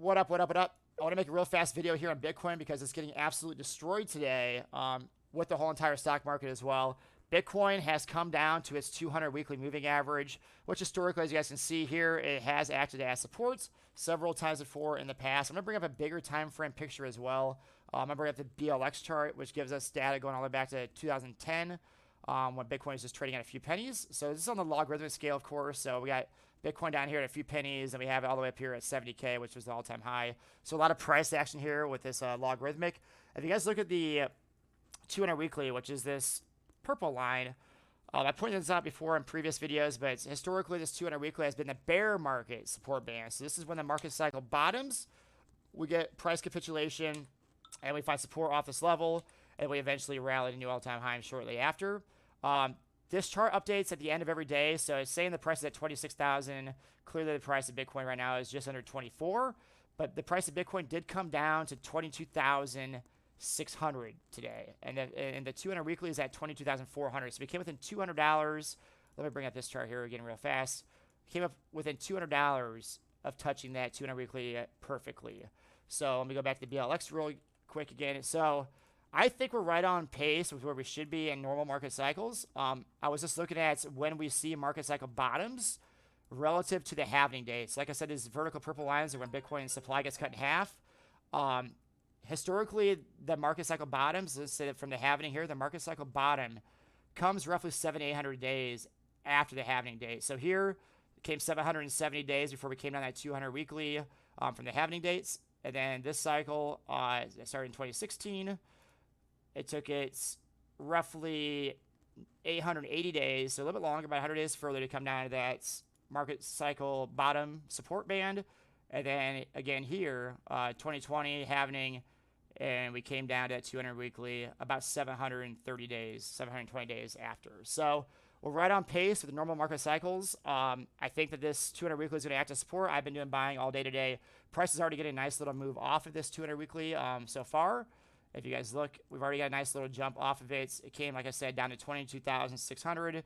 What up, what up, what up? I want to make a real fast video here on Bitcoin because it's getting absolutely destroyed today with the whole entire stock market as well. Bitcoin has come down to its 200 weekly moving average, which historically, as you guys can see here, it has acted as supports several times before in the past. I'm going to bring up a bigger time frame picture as well. I'm going to bring up the BLX chart, which gives us data going all the way back to 2010 when Bitcoin is just trading at a few pennies. So this is on the logarithmic scale, of course. So we got Bitcoin down here at a few pennies, and we have it all the way up here at 70K, which was the all-time high. So a lot of price action here with this logarithmic. If you guys look at the 200 weekly, which is this purple line, I pointed this out before in previous videos, but historically this 200 weekly has been the bear market support band. So this is when the market cycle bottoms, we get price capitulation, and we find support off this level, and we eventually rally to new all-time highs shortly after. This chart updates at the end of every day, so it's saying the price is at 26,000. Clearly, the price of Bitcoin right now is just under 24, but the price of Bitcoin did come down to 22,600 today, and the 200 weekly is at 22,400. So we came within $200. Let me bring up this chart here again real fast. Came up within $200 of touching that 200 weekly perfectly. So let me go back to the BLX real quick again. So I think we're right on pace with where we should be in normal market cycles. I was just looking at when we see market cycle bottoms relative to the halving dates. Like I said, these vertical purple lines are when Bitcoin supply gets cut in half. Historically, the market cycle bottoms, let's say from the halving here, the market cycle bottom comes roughly 700-800 days after the halving date. So here it came 770 days before we came down that 200 weekly from the halving dates. And then this cycle started in 2016. It took its roughly 880 days, so a little bit longer, about 100 days further to come down to that market cycle bottom support band. And then again here, 2020 happening, and we came down to that 200 weekly about 730 days, 720 days after. So we're right on pace with the normal market cycles. I think that this 200 weekly is going to act as support. I've been doing buying all day today. Price is already getting a nice little move off of this 200 weekly so far. If you guys look, we've already got a nice little jump off of it. It came, like I said, down to 22,600,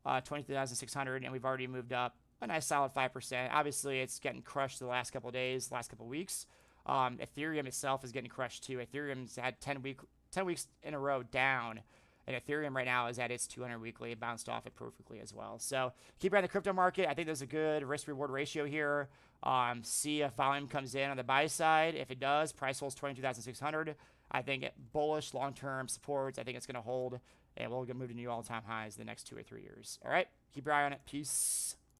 and we've already moved up a nice solid 5%. Obviously, it's getting crushed the last couple of days, last couple of weeks. Ethereum itself is getting crushed too. Ethereum's had 10 weeks in a row down, and Ethereum right now is at its 200 weekly. It bounced off it perfectly as well. So keep around the crypto market. I think there's a good risk-reward ratio here. See if volume comes in on the buy side. If it does, price holds 22,600. I think bullish long-term supports. I think it's going to hold, and we'll move to new all-time highs in the next 2 or 3 years. All right, keep your eye on it. Peace.